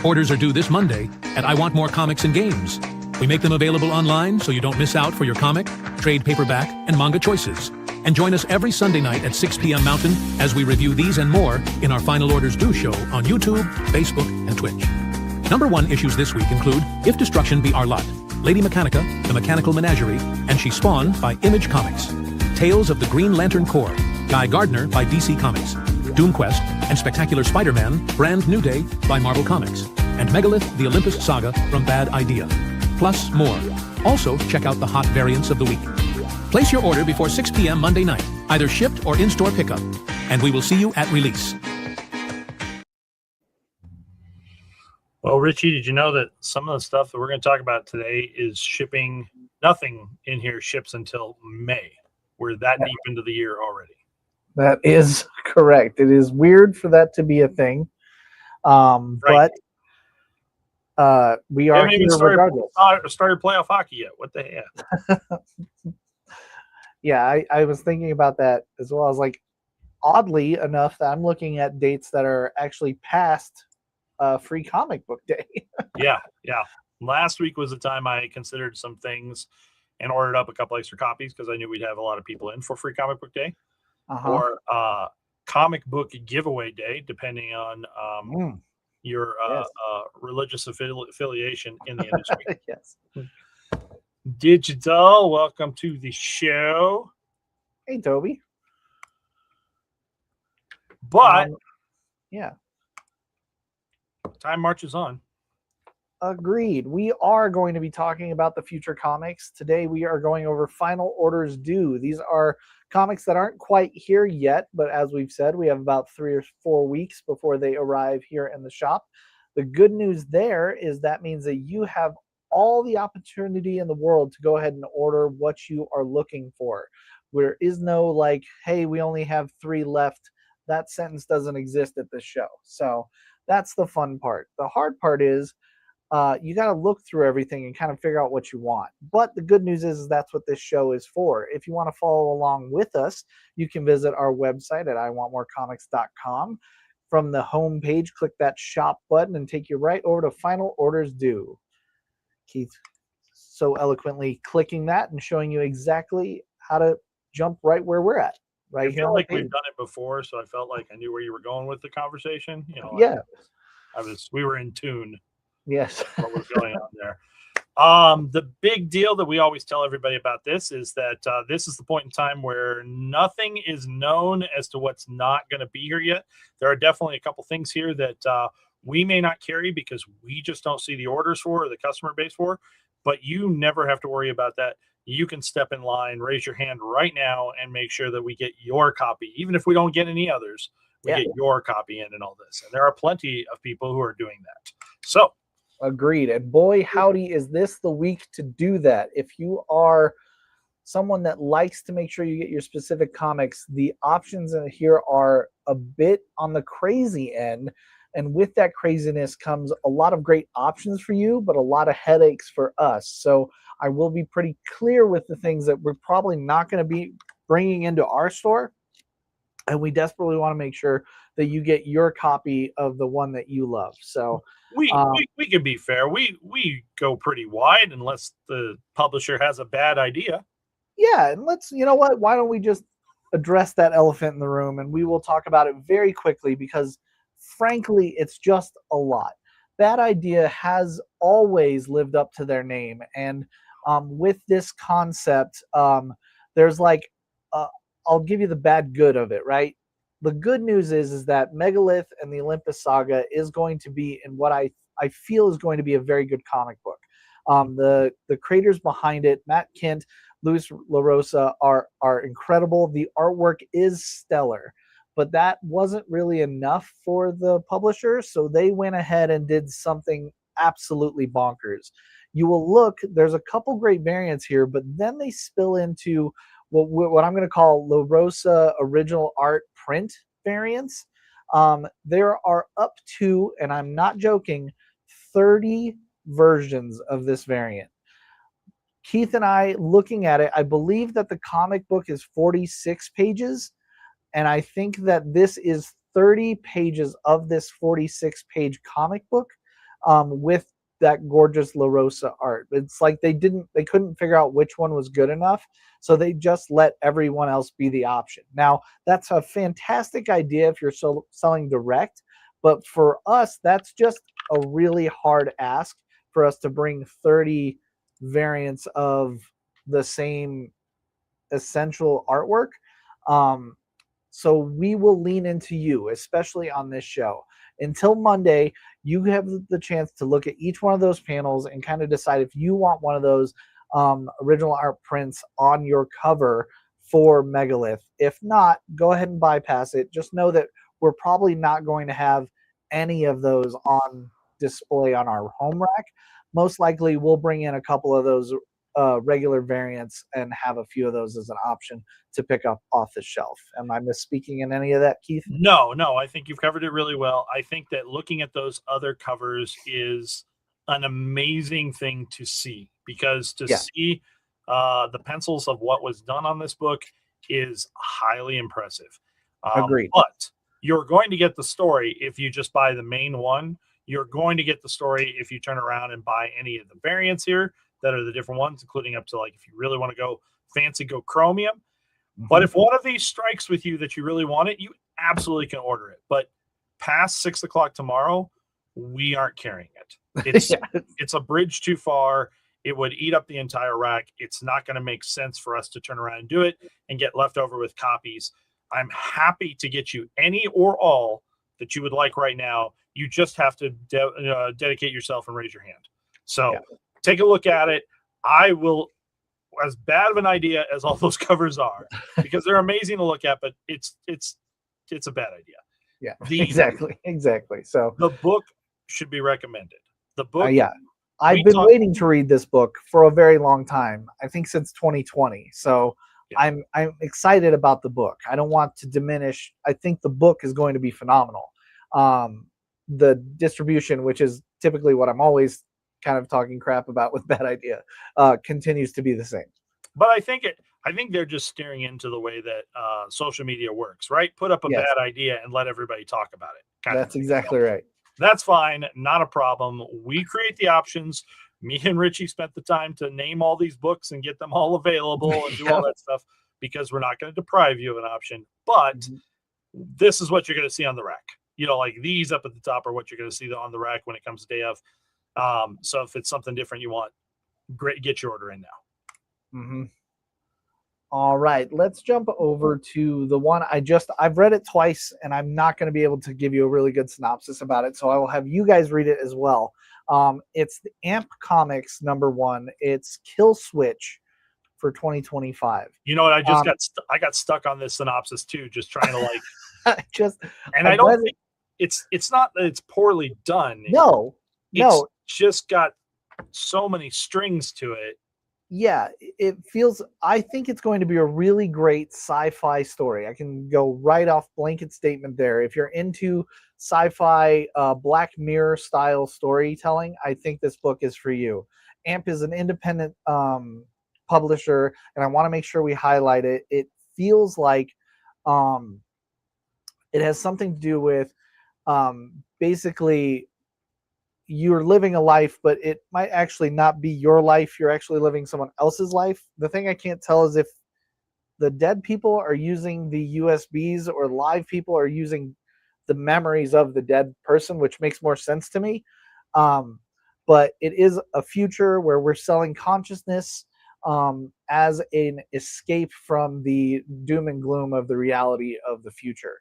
Orders are due this Monday at I Want More Comics and Games. We make them available online so you don't miss out for your comic, trade paperback, and manga choices. And join us every Sunday night at 6 p.m. Mountain as we review these and more in our Final Orders Due show on YouTube, Facebook, and Twitch. Number 1 issues this week include If Destruction Be Our Lot, Lady Mechanica, The Mechanical Menagerie, and She Spawned by Image Comics. Tales of the Green Lantern Corps, Guy Gardner by DC Comics. Doom Quest and Spectacular Spider-Man, Brand New Day by Marvel Comics. And Megalith, the Olympus Saga from Bad Idea. Plus more. Also, check out the hot variants of the week. Place your order before 6 p.m. Monday night, either shipped or in-store pickup. And we will see you at release. Well, Richie, did you know that some of the stuff that we're going to talk about today is shipping? Nothing in here ships until May. We're that deep into the year already. That is correct. It is weird for that to be a thing. Right. But we are here regardless. Started playoff hockey yet. What the heck? Yeah, I was thinking about that as well. I was like, oddly enough, that I'm looking at dates that are actually past Free Comic Book Day. Yeah. Last week was the time I considered some things and ordered up a couple extra copies because I knew we'd have a lot of people in for Free Comic Book Day. Or comic book giveaway day, depending on your religious affiliation in the industry. Yes. Digital, welcome to the show. Hey, Toby. But yeah, time marches on. Agreed. We are going to be talking about the future comics. Today we are going over Final Orders Due. These are comics that aren't quite here yet, but as we've said, we have about 3 or 4 weeks before they arrive here in the shop. The good news there is that means that you have all the opportunity in the world to go ahead and order what you are looking for. There is no like, hey, we only have 3 left. That sentence doesn't exist at this show. So that's the fun part. The hard part is you got to look through everything and kind of figure out what you want. But the good news is that's what this show is for. If you want to follow along with us, you can visit our website at iwantmorecomics.com. From the home page, click that shop button and take you right over to Final Orders Due. Keith so eloquently clicking that and showing you exactly how to jump right where we're at. Right I here. feel like we've done it before, so I felt like I knew where you were going with the conversation. Yeah. We were in tune. Yes. What was going on there? The big deal that we always tell everybody about this is that this is the point in time where nothing is known as to what's not going to be here yet. There are definitely a couple things here that we may not carry because we just don't see the orders for or the customer base for, but you never have to worry about that. You can step in line, raise your hand right now, and make sure that we get your copy. Even if we don't get any others, we get your copy in and all this. And there are plenty of people who are doing that. So, agreed. And boy, howdy, is this the week to do that. If you are someone that likes to make sure you get your specific comics, the options in here are a bit on the crazy end. And with that craziness comes a lot of great options for you, but a lot of headaches for us. So I will be pretty clear with the things that we're probably not going to be bringing into our store. And we desperately want to make sure that you get your copy of the one that you love. So we can be fair. We go pretty wide unless the publisher has a bad idea. Yeah, and you know what? Why don't we just address that elephant in the room, and we will talk about it very quickly because, frankly, it's just a lot. Bad Idea has always lived up to their name, and with this concept, there's like I'll give you the bad good of it, right? The good news is that Megalith and the Olympus Saga is going to be in what I feel is going to be a very good comic book. The creators behind it, Matt Kent, Luis LaRosa, are incredible. The artwork is stellar, but that wasn't really enough for the publisher, so they went ahead and did something absolutely bonkers. You will look, there's a couple great variants here, but then they spill into what I'm going to call LaRosa original art print variants. There are up to, and I'm not joking, 30 versions of this variant. Keith and I, looking at it, I believe that the comic book is 46 pages, and I think that this is 30 pages of this 46-page comic book. with that gorgeous La Rosa art. It's like they couldn't figure out which one was good enough, so they just let everyone else be the option. Now, that's a fantastic idea if you're selling direct, but for us, that's just a really hard ask for us to bring 30 variants of the same essential artwork. So we will lean into you, especially on this show. Until Monday, you have the chance to look at each one of those panels and kind of decide if you want one of those original art prints on your cover for Megalith. If not, go ahead and bypass it. Just know that we're probably not going to have any of those on display on our home rack. Most likely, we'll bring in a couple of those regular variants and have a few of those as an option to pick up off the shelf. Am I misspeaking in any of that, Keith? No, I think you've covered it really well. I think that looking at those other covers is an amazing thing to see, because to see the pencils of what was done on this book is highly impressive. Agreed. But you're going to get the story if you just buy the main one. You're going to get the story if you turn around and buy any of the variants here that are the different ones, including up to, like, if you really want to go fancy, go chromium. But if one of these strikes with you that you really want it, you absolutely can order it. But past 6 o'clock tomorrow, we aren't carrying it. It's it's a bridge too far. It would eat up the entire rack. It's not going to make sense for us to turn around and do it and get left over with copies. I'm happy to get you any or all that you would like right now. You just have to dedicate yourself and raise your hand. So take a look at it. I will, as bad of an idea as all those covers are, because they're amazing to look at, but it's a bad idea. Yeah, exactly. So the book should be recommended. The book. I've been waiting to read this book for a very long time. I think since 2020. So I'm excited about the book. I don't want to diminish. I think the book is going to be phenomenal. The distribution, which is typically what I'm always kind of talking crap about with Bad Idea, continues to be the same. But I think they're just steering into the way that social media works, right? Put up a bad idea and let everybody talk about it. That's exactly right. That's fine. Not a problem. We create the options. Me and Richie spent the time to name all these books and get them all available and do all that stuff, because we're not going to deprive you of an option. But this is what you're going to see on the rack. Like these up at the top are what you're going to see on the rack when it comes to day of. So if it's something different you want, great, get your order in now. All right, let's jump over to the one I've read it twice, and I'm not going to be able to give you a really good synopsis about it, so I will have you guys read it as well. It's the AMP Comics #1. It's Kill Switch for 2025. You know what? I got stuck on this synopsis too, just trying to like I don't think it's not that it's poorly done. No. It's just got so many strings to it. Yeah, it feels. I think it's going to be a really great sci-fi story. I can go right off blanket statement there. If you're into sci-fi, Black Mirror style storytelling, I think this book is for you. AMP is an independent publisher, and I want to make sure we highlight it. It feels like it has something to do with basically you're living a life, but it might actually not be your life. You're actually living someone else's life. The thing I can't tell is if the dead people are using the USBs or live people are using the memories of the dead person, which makes more sense to me. But it is a future where we're selling consciousness as an escape from the doom and gloom of the reality of the future.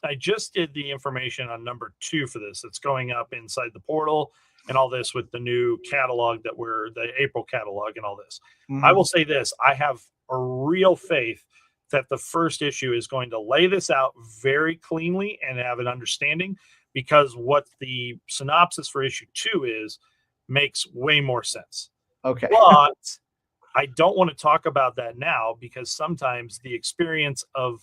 I just did the information on #2 for this. It's going up inside the portal and all this with the new catalog the April catalog and all this. I will say this. I have a real faith that the first issue is going to lay this out very cleanly and have an understanding, because what the synopsis for issue 2 is makes way more sense. Okay. But I don't want to talk about that now, because sometimes the experience of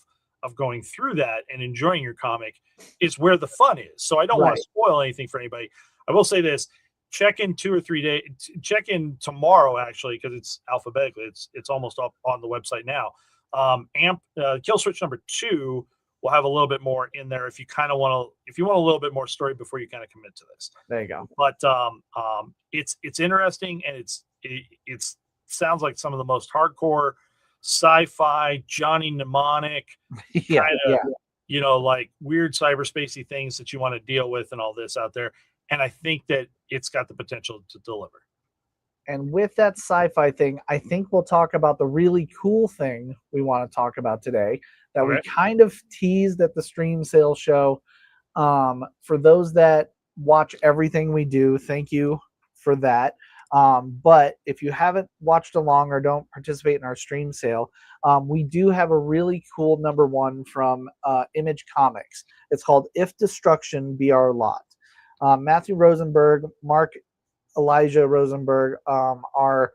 going through that and enjoying your comic is where the fun is. So I don't want to spoil anything for anybody. I will say this: check in 2 or 3 days. Check in tomorrow, actually, because it's alphabetically. It's almost up on the website now. Kill Switch #2 we'll have a little bit more in there if you kind of want to, if you want a little bit more story before you kind of commit to this. There you go. But it's interesting, and it sounds like some of the most hardcore sci-fi Johnny mnemonic kind of like weird cyberspacey things that you want to deal with and all this out there. And I think that it's got the potential to deliver. And with that sci-fi thing, I think we'll talk about the really cool thing we want to talk about today that we kind of teased at the stream sale show. For those that watch everything we do, thank you for that. But if you haven't watched along or don't participate in our stream sale, we do have a really cool #1 from Image Comics. It's called If Destruction Be Our Lot. Matthew Rosenberg, Mark Elijah Rosenberg are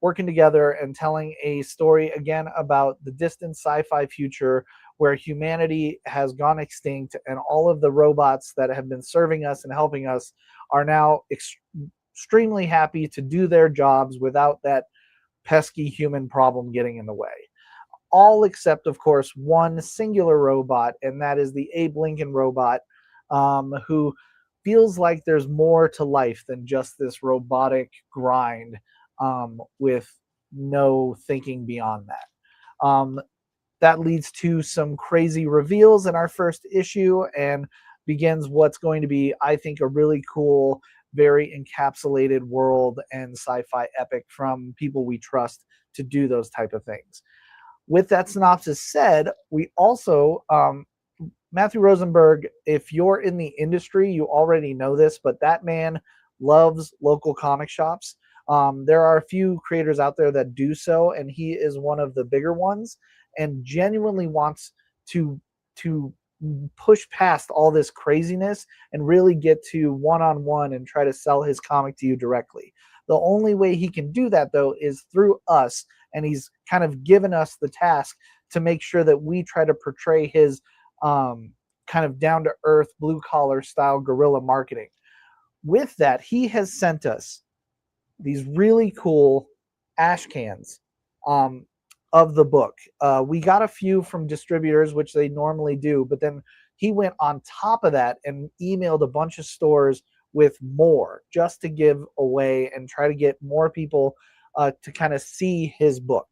working together and telling a story again about the distant sci-fi future where humanity has gone extinct and all of the robots that have been serving us and helping us are now extremely happy to do their jobs without that pesky human problem getting in the way. All except, of course, one singular robot, and that is the Abe Lincoln robot, who feels like there's more to life than just this robotic grind with no thinking beyond that. That leads to some crazy reveals in our first issue and begins what's going to be, I think, a really cool, very encapsulated world and sci-fi epic from people we trust to do those type of things. With that synopsis said, we also Matthew Rosenberg, if you're in the industry, you already know this, but that man loves local comic shops. There are a few creators out there that do so, and he is one of the bigger ones and genuinely wants to push past all this craziness and really get to one-on-one and try to sell his comic to you directly. The only way he can do that, though, is through us, and he's kind of given us the task to make sure that we try to portray his kind of down-to-earth, blue-collar style guerrilla marketing. With that, he has sent us these really cool ash cans of the book. We got a few from distributors, which they normally do, but then he went on top of that and emailed a bunch of stores with more just to give away and try to get more people to kind of see his book.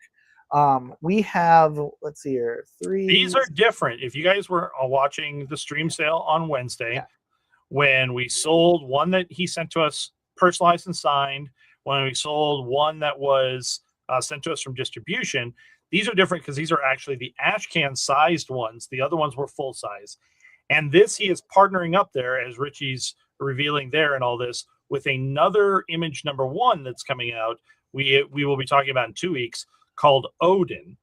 We have, let's see here, 3. These are different. If you guys were watching the stream sale on Wednesday, when we sold one that he sent to us personalized and signed, when we sold one that was sent to us from distribution, these are different because these are actually the ash can sized ones. The other ones were full size. And this, he is partnering up there, as Richie's revealing there and all this, with another Image #1 that's coming out. We will be talking about in 2 weeks, called Odin.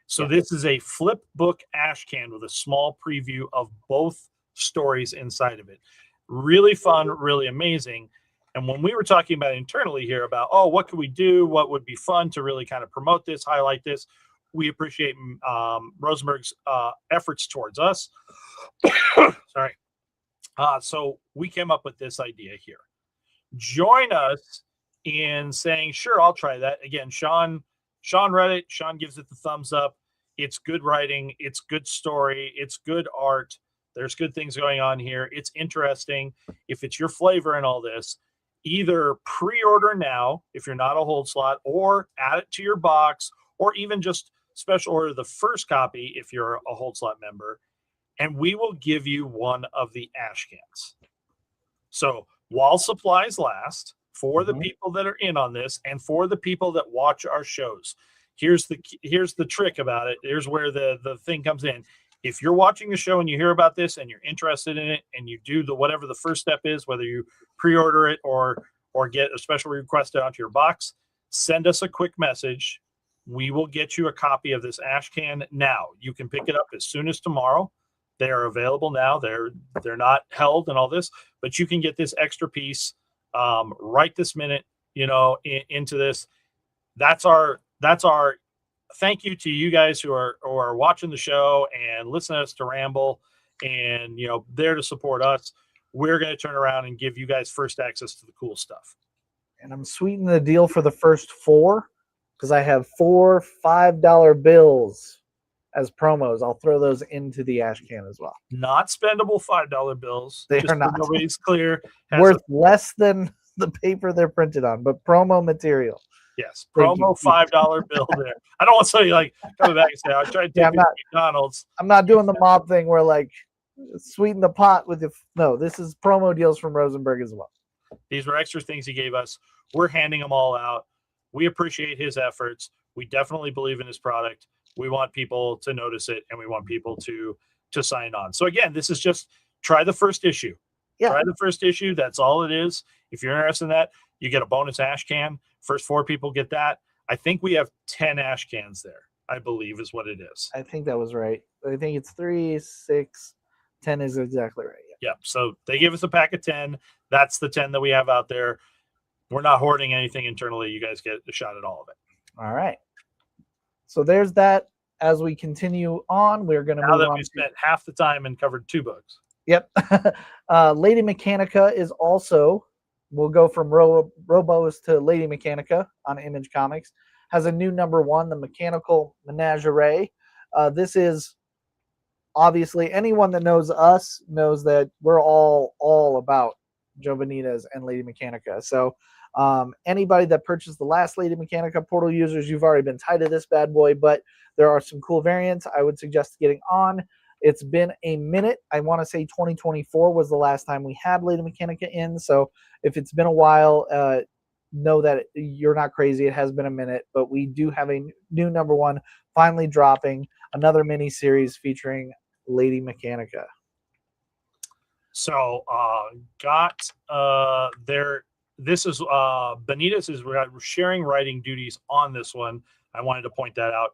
So this is a flip book ash can with a small preview of both stories inside of it. Really fun, really amazing. And when we were talking about internally here about, what could we do? What would be fun to really kind of promote this, highlight this? We appreciate Rosenberg's efforts towards us. Sorry. So we came up with this idea here. Join us in saying, sure, I'll try that. Again, Sean read it. Sean gives it the thumbs up. It's good writing. It's good story. It's good art. There's good things going on here. It's interesting. If it's your flavor and all this, either pre-order now if you're not a hold slot, or add it to your box, or even just special order the first copy if you're a hold slot member, and we will give you one of the ash cans. So while supplies last, for the people that are in on this and for the people that watch our shows, here's the trick about it. Here's where the thing comes in. If you're watching the show and you hear about this and you're interested in it and you do whatever the first step is, whether you pre-order it or get a special request onto your box, send us a quick message. We will get you a copy of this ash can now. You can pick it up as soon as tomorrow. They are available now. They're not held and all this, but you can get this extra piece right this minute, into this. That's our thank you to you guys who are watching the show and listening to us to ramble and, there to support us. We're going to turn around and give you guys first access to the cool stuff. And I'm sweetening the deal for the first 4 because I have 4 $5 bills as promos. I'll throw those into the ash can as well. Not spendable $5 bills. They just are not. So nobody's clear. Worth less than the paper they're printed on, but promo material. Yes, Thank promo you. $5 bill there. I don't want somebody like coming back and say, I tried to take McDonald's. I'm not doing the mob thing where like sweeten the pot with the no, this is promo deals from Rosenberg as well. These were extra things he gave us. We're handing them all out. We appreciate his efforts. We definitely believe in his product. We want people to notice it, and we want people to sign on. So again, this is just try the first issue. Yeah. Try the first issue. That's all it is. If you're interested in that, you get a bonus ash can. First 4 people get that. I think we have 10 ash cans there, I believe is what it is. I think that was right. I think it's 3, 6, 10 is exactly right. Yeah. So they give us a pack of 10. That's the 10 that we have out there. We're not hoarding anything internally. You guys get a shot at all of it. All right. So there's that. As we continue on, we're going to move on. We spent half the time and covered 2 books. Yep. Lady Mechanica is also, we'll go from Robos to Lady Mechanica on Image Comics, has a new #1, the Mechanical Menagerie. This is obviously anyone that knows us knows that we're all about Joe Benitez and Lady Mechanica. So anybody that purchased the last Lady Mechanica portal users, you've already been tied to this bad boy, but there are some cool variants I would suggest getting on. It's been a minute. I want to say 2024 was the last time we had Lady Mechanica in. So if it's been a while, know that you're not crazy. It has been a minute, but we do have a new #1 finally dropping, another mini series featuring Lady Mechanica. So this is Benitez is sharing writing duties on this one. I wanted to point that out.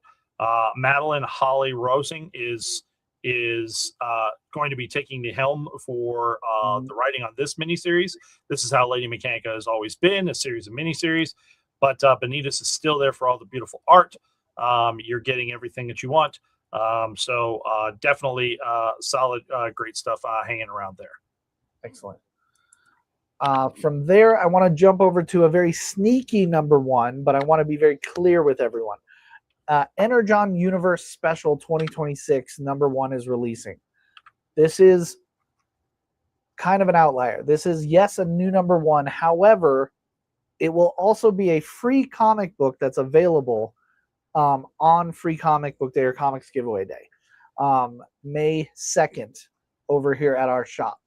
Madeline Holly Rosing is going to be taking the helm for the writing on this miniseries. This is how Lady Mechanica has always been, a series of miniseries, but Benitez is still there for all the beautiful art. You're getting everything that you want. So definitely solid, great stuff hanging around there. Excellent. From there, I want to jump over to a very sneaky #1, but I want to be very clear with everyone. Energon Universe Special 2026 #1 is releasing. This is kind of an outlier. This is, yes, a new #1. However, it will also be a free comic book that's available on Free Comic Book Day or Comics Giveaway Day, May 2nd, over here at our shop.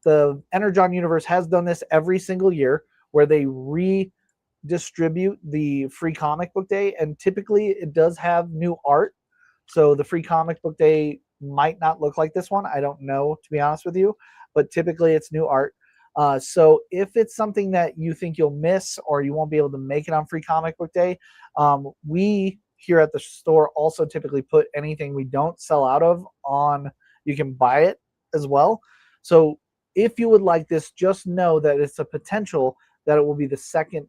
The Energon Universe has done this every single year, where they redistribute the Free Comic Book Day, and typically it does have new art. So the Free Comic Book Day might not look like this one. I don't know, to be honest with you, but typically it's new art. So if it's something that you think you'll miss or you won't be able to make it on Free Comic Book Day, we here at the store also typically put anything we don't sell out of on. You can buy it as well. So if you would like this, just know that it's a potential that it will be the second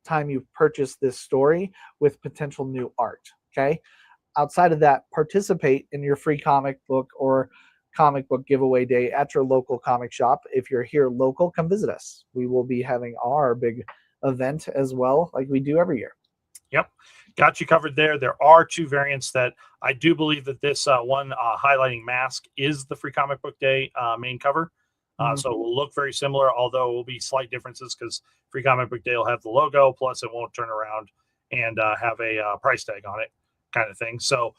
time you've purchased this story with potential new art. Okay. Outside of that, participate in your free comic book or comic book giveaway day at your local comic shop. If you're here local, come visit us. We will be having our big event as well, like we do every year. Yep. Got you covered there. There are 2 variants that I do believe that this one highlighting mask is the Free Comic Book Day main cover. So it will look very similar, although it will be slight differences because Free Comic Book Day will have the logo, plus it won't turn around and have a price tag on it, kind of thing. So,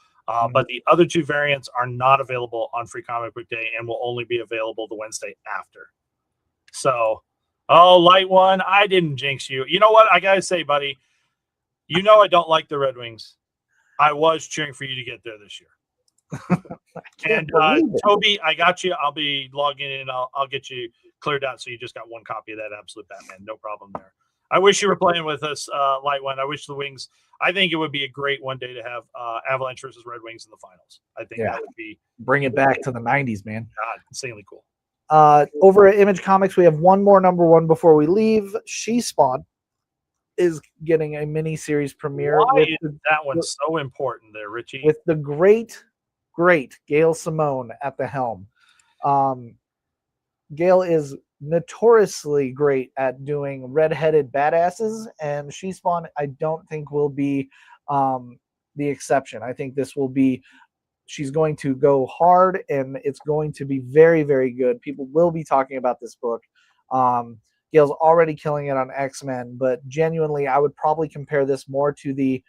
but the other 2 variants are not available on Free Comic Book Day and will only be available the Wednesday after. So, Light One, I didn't jinx you. You know what? I got to say, buddy, you know I don't like the Red Wings. I was cheering for you to get there this year. And Toby, I got you. I'll be logging in. I'll get you cleared out. So you just got 1 copy of that Absolute Batman. No problem there. I wish you were playing with us, Light One. I wish the Wings. I think it would be a great one day to have Avalanche versus Red Wings in the finals. I think that would be bring it back to the 90s, man. God, insanely cool. Over at Image Comics, we have one more #1 before we leave. She Spawn is getting a mini series premiere. Why is that one so important there, Richie? With the great Gail Simone at the helm. Gail is notoriously great at doing redheaded badasses, and She Spawn I don't think will be the exception. I think this will be, she's going to go hard, and it's going to be very, very good. People will be talking about this book. Gail's already killing it on X-Men, but genuinely, I would probably compare this more to the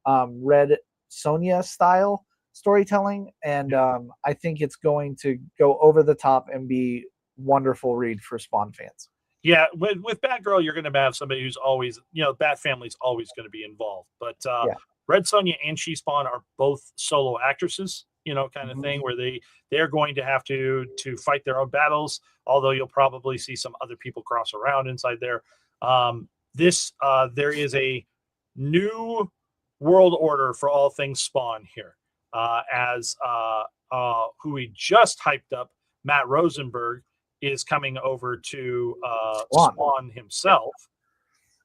Red Sonja style storytelling, and I think it's going to go over the top and be wonderful read for Spawn fans. Yeah, with Batgirl, you're going to have somebody who's always, Bat Family's always going to be involved. But Red Sonja and She Spawn are both solo actresses, kind of thing, where they're going to have to fight their own battles, although you'll probably see some other people cross around inside there. There is a new world order for all things Spawn here, as who we just hyped up, Matt Rosenberg, is coming over to Spawn himself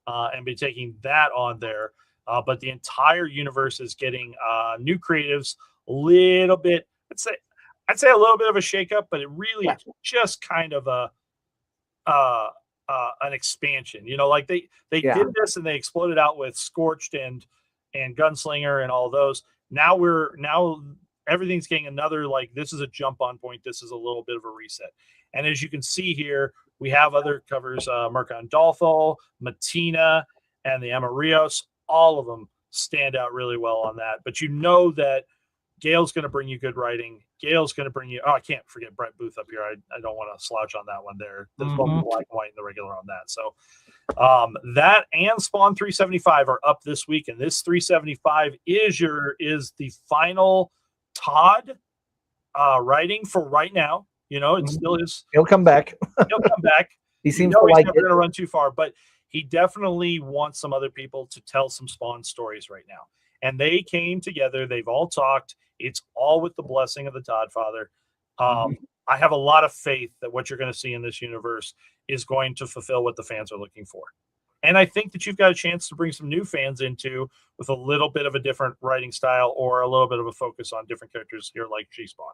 and be taking that on there. But the entire universe is getting new creatives, a little bit, I'd say a little bit of a shakeup, but it really is just kind of an expansion. Like they did this and they exploded out with Scorched and Gunslinger and all those. Now everything's getting another, like, this is a jump on point. This is a little bit of a reset. And as you can see here, we have other covers, Mirka Andolfo, Matina, and the Emma Rios. All of them stand out really well on that. But that Gail's going to bring you good writing. Gail's going to bring you, I can't forget Brett Booth up here. I don't want to slouch on that one there. There's one black and white and the regular on that. So that and Spawn 375 are up this week. And this 375 is the final Todd writing for right now. It still is. He'll come back. He'll come back. He seems to like it. He's never going to run too far, but he definitely wants some other people to tell some Spawn stories right now. And they came together. They've all talked. It's all with the blessing of the Todd father. I have a lot of faith that what you're going to see in this universe is going to fulfill what the fans are looking for. And I think that you've got a chance to bring some new fans into with a little bit of a different writing style or a little bit of a focus on different characters here like G-Spawn.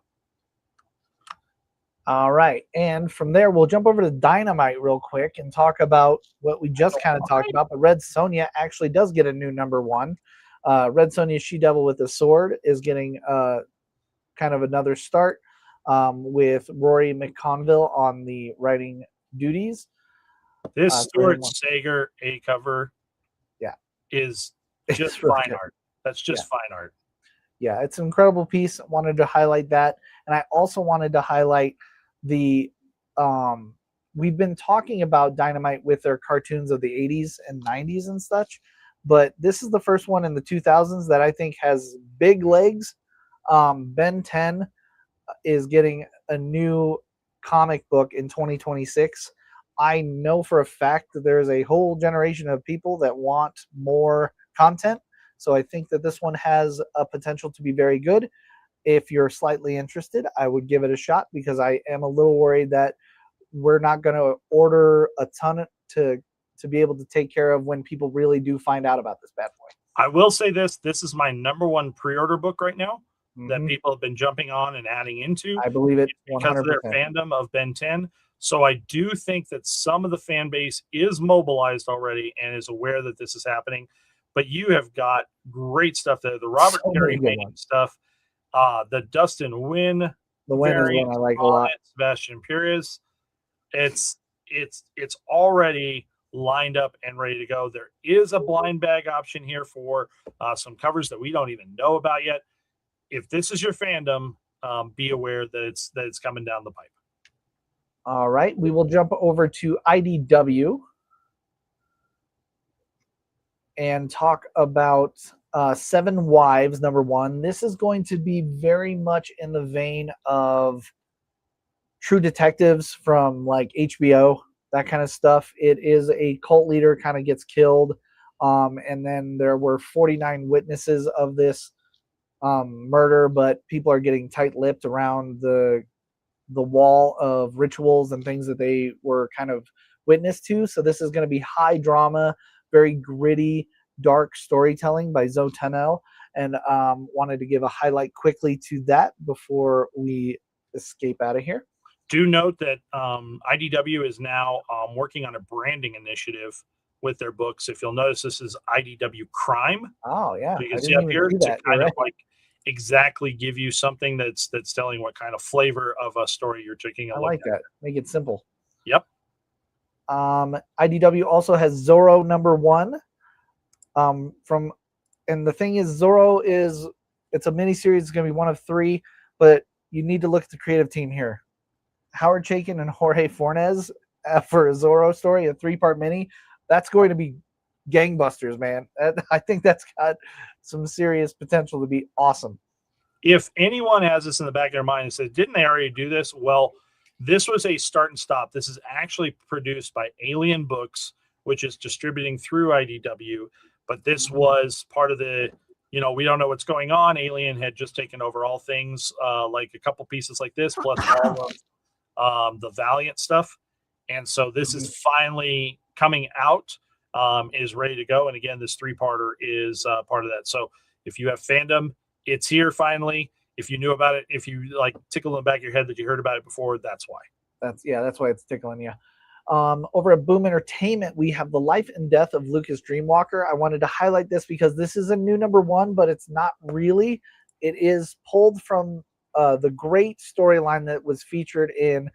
All right. And from there, we'll jump over to Dynamite real quick and talk about what we just kind of talked about. But Red Sonja actually does get a new #1. Red Sonja She-Devil with a Sword is getting kind of another start with Rory McConville on the writing duties. This Stuart Sager A cover is just really fine good. Art. That's just fine art. Yeah, it's an incredible piece. I wanted to highlight that. And I also wanted to highlight the we've been talking about Dynamite with their cartoons of the 80s and 90s and such, but this is the first one in the 2000s that I think has big legs. Ben 10 is getting a new comic book in 2026. I know for a fact that there's a whole generation of people that want more content. So I think that this one has a potential to be very good. If you're slightly interested, I would give it a shot because I am a little worried that we're not going to order a ton to be able to take care of when people really do find out about this bad boy. I will say this is my #1 pre-order book right now that people have been jumping on and adding into. I believe it 100%. Because of their fandom of Ben 10. So I do think that some of the fan base is mobilized already and is aware that this is happening. But you have got great stuff there. The Robert Terry stuff, the Dustin Wynn. The Wynn is one I like a lot. Sebastian Perez. It's already lined up and ready to go. There is a blind bag option here for some covers that we don't even know about yet. If this is your fandom, be aware that it's coming down the pipe. All right, we will jump over to IDW and talk about Seven Wives #1. This is going to be very much in the vein of True Detectives from like HBO, that kind of stuff. It is a cult leader kind of gets killed, and then there were 49 witnesses of this murder, but people are getting tight-lipped around the wall of rituals and things that they were kind of witness to. So this is going to be high drama, very gritty, dark storytelling by Zoe Tennell, and wanted to give a highlight quickly to that before we escape out of here. Do note that IDW is now working on a branding initiative with their books. If you'll notice, this is IDW Crime. Oh yeah, So you I can see didn't up even here see to that. kind You're of right. like exactly give you something that's telling what kind of flavor of a story you're taking a I look like at. that. Make it simple. Yep. IDW also has Zorro #1. And the thing is, Zorro it's a miniseries. It's going to be one of 3, but you need to look at the creative team here. Howard Chaykin and Jorge Fornes for a Zorro story, a 3-part mini. That's going to be gangbusters, man. I think that's got some serious potential to be awesome. If anyone has this in the back of their mind and says, didn't they already do this? Well, this was a start and stop. This is actually produced by Alien Books, which is distributing through IDW. But this was part of the, we don't know what's going on. Alien had just taken over all things, like a couple pieces like this, plus all of the Valiant stuff. And so this is finally coming out, is ready to go. And again, this 3-parter is part of that. So if you have fandom, it's here finally. If you knew about it, if you like tickle in the back of your head that you heard about it before, that's why. That's why it's tickling you. Over at Boom Entertainment, we have The Life and Death of Lucas Dreamwalker. I wanted to highlight this because this is a new #1, but it's not really. It is pulled from the great storyline that was featured in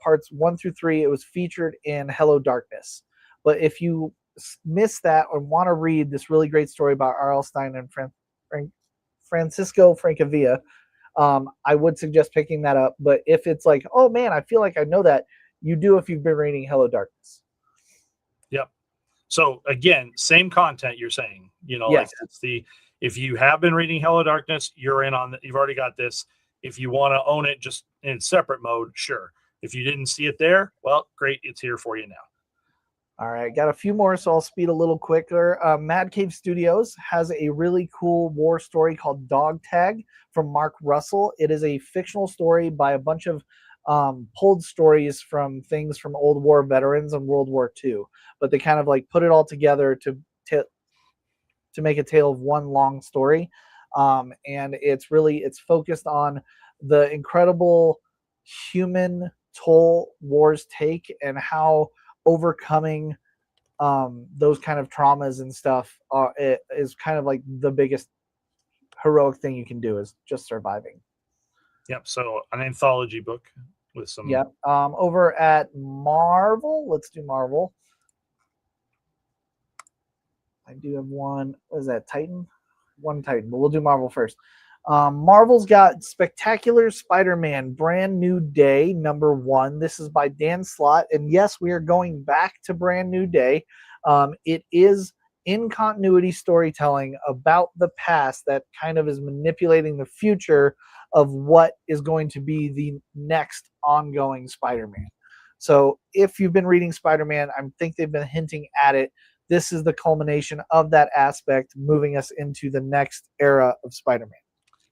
parts 1 through 3. It was featured in Hello Darkness. But if you miss that or want to read this really great story about R.L. Stein and Francisco Francavilla, I would suggest picking that up. But if it's like, oh man, I feel like I know that, you do if you've been reading Hello Darkness. Yep. So again, same content you're saying, Yes. like it's if you have been reading Hello Darkness, you're in on you've already got this. If you want to own it just in separate mode, sure. If you didn't see it there, well, great. It's here for you now. All right, got a few more, so I'll speed a little quicker. Mad Cave Studios has a really cool war story called Dog Tag from Mark Russell. It is a fictional story by a bunch of pulled stories from things from old war veterans and World War II, but they kind of like put it all together to make a tale of one long story. And it's focused on the incredible human toll wars take and how overcoming those kind of traumas and stuff is kind of like the biggest heroic thing you can do is just surviving. Yep. So an anthology book with some. Yep. Over at Marvel, let's do Marvel. I do have one. What is that? Titan? One Titan, but we'll do Marvel first. Marvel's got Spectacular Spider-Man Brand New Day #1. This is by Dan Slott. And yes, we are going back to Brand New Day. It is in continuity storytelling about the past that kind of is manipulating the future of what is going to be the next ongoing Spider-Man. So if you've been reading Spider-Man, I think they've been hinting at it. This is the culmination of that aspect, moving us into the next era of Spider-Man.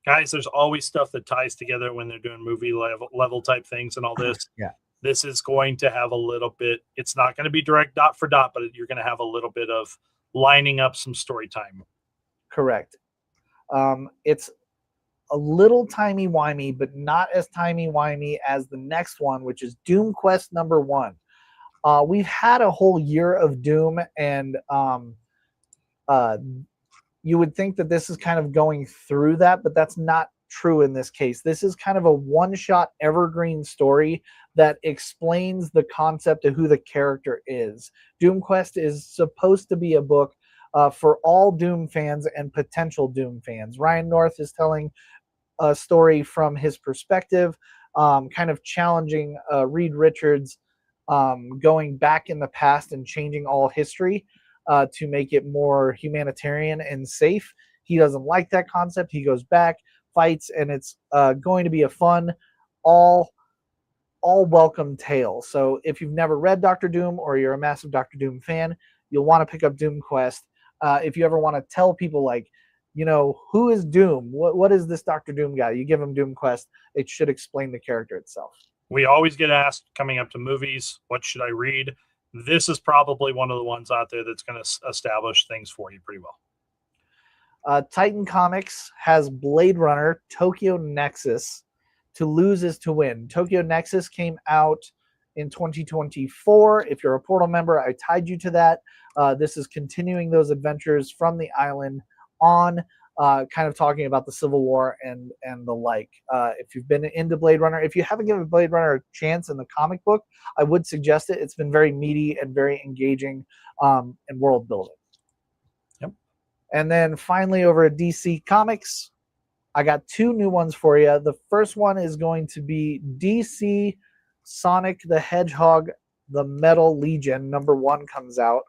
Guys, there's always stuff that ties together when they're doing movie level type things and all this. Yeah. This is going to have a little bit, it's not going to be direct dot for dot, but you're going to have a little bit of lining up some story time. Correct. It's a little timey-wimey, but not as timey-wimey as the next one, which is Doom Quest #1. We've had a whole year of Doom, and you would think that this is kind of going through that, but that's not true in this case. This is kind of a one-shot evergreen story that explains the concept of who the character is. Doom Quest is supposed to be a book for all Doom fans and potential Doom fans. Ryan North is telling a story from his perspective, kind of challenging Reed Richards, going back in the past and changing all history to make it more humanitarian and safe. He doesn't like that concept. He goes back, fights, and it's going to be a fun, all welcome tale. So if you've never read Doctor Doom or you're a massive Doctor Doom fan, you'll want to pick up Doom Quest. If you ever want to tell people, like, who is Doom? What is this Doctor Doom guy? You give them Doom Quest. It should explain the character itself. We always get asked coming up to movies, what should I read? This is probably one of the ones out there that's going to establish things for you pretty well. Titan Comics has Blade Runner Tokyo Nexus. To lose is to win. Tokyo Nexus came out in 2024. If you're a Portal member, I tied you to that. This is continuing those adventures from the island on, kind of talking about the Civil War and the like. If you've been into Blade Runner, if you haven't given Blade Runner a chance in the comic book, I would suggest it. It's been very meaty and very engaging and world building. Yep. And then finally over at DC Comics, I got 2 new ones for you. The first one is going to be DC Sonic the Hedgehog, the Metal Legion, #1 comes out.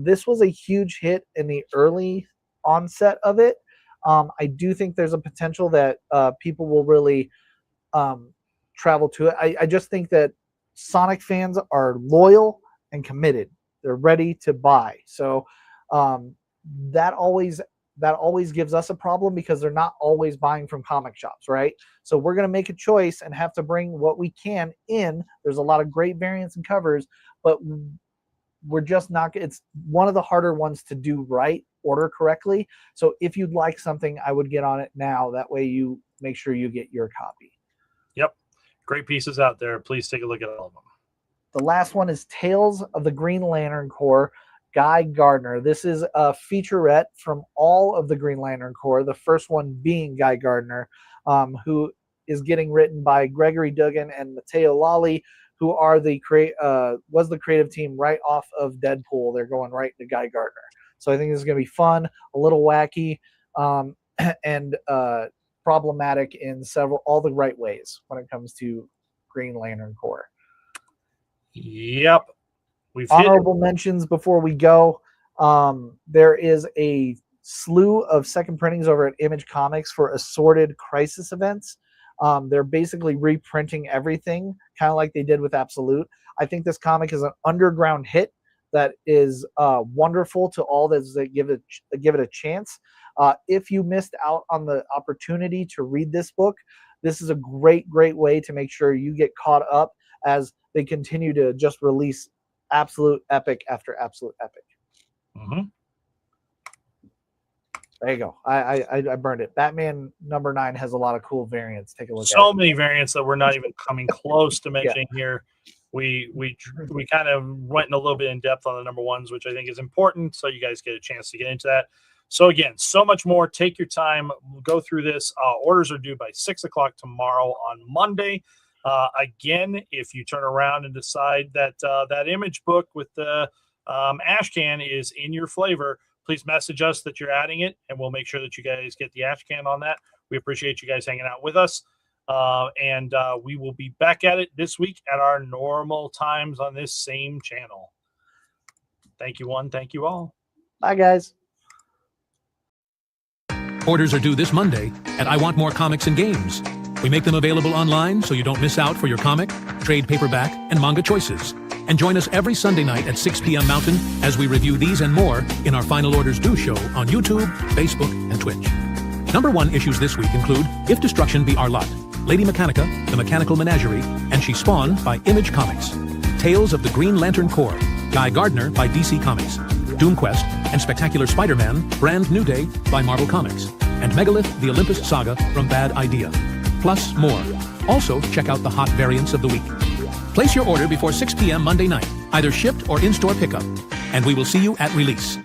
This was a huge hit in the early onset of it. I do think there's a potential that people will really travel to it. I just think that Sonic fans are loyal and committed. They're ready to buy. So that always gives us a problem because they're not always buying from comic shops, right? So we're going to make a choice and have to bring what we can in. There's a lot of great variants and covers, but we're just not, it's one of the harder ones to do right, order correctly. So if you'd like something, I would get on it now. That way you make sure you get your copy. Yep. Great pieces out there. Please take a look at all of them. The last one is Tales of the Green Lantern Corps, Guy Gardner. This is a featurette from all of the Green Lantern Corps, the first one being Guy Gardner, who is getting written by Gregory Duggan and Matteo Lolli, who are was the creative team right off of Deadpool. They're going right into Guy Gardner. So I think this is going to be fun, a little wacky, and problematic in all the right ways when it comes to Green Lantern Corps. Yep. Honorable mentions before we go. There is a slew of second printings over at Image Comics for assorted crisis events. They're basically reprinting everything, kind of like they did with Absolute. I think this comic is an underground hit that is wonderful to all that give it a chance. If you missed out on the opportunity to read this book, this is a great way to make sure you get caught up as they continue to just release absolute epic after absolute epic. Mm-hmm. There you go. I burned it. Batman #9 has a lot of cool variants. Take a look. So many variants that we're not even coming close to mentioning here. We kind of went in a little bit in depth on the #1s, which I think is important, so you guys get a chance to get into that. So again, so much more. Take your time. We'll go through this. Orders are due by 6 o'clock tomorrow on Monday. Again, if you turn around and decide that that image book with the ash can is in your flavor, please message us that you're adding it, and we'll make sure that you guys get the ash can on that. We appreciate you guys hanging out with us. And we will be back at it this week at our normal times on this same channel. Thank you, one. Thank you all. Bye, guys. Orders are due this Monday at I Want More Comics and Games. We make them available online so you don't miss out for your comic, trade paperback, and manga choices. And join us every Sunday night at 6 p.m. Mountain as we review these and more in our Final Orders Due show on YouTube, Facebook, and Twitch. #1 issues this week include If Destruction Be Our Lot, Lady Mechanica, The Mechanical Menagerie, and She Spawned by Image Comics, Tales of the Green Lantern Corps, Guy Gardner by DC Comics, Doom Quest and Spectacular Spider-Man, Brand New Day by Marvel Comics, and Megalith, the Olympus Saga from Bad Idea. Plus more. Also, check out the hot variants of the week. Place your order before 6 p.m. Monday night, either shipped or in-store pickup, and we will see you at release.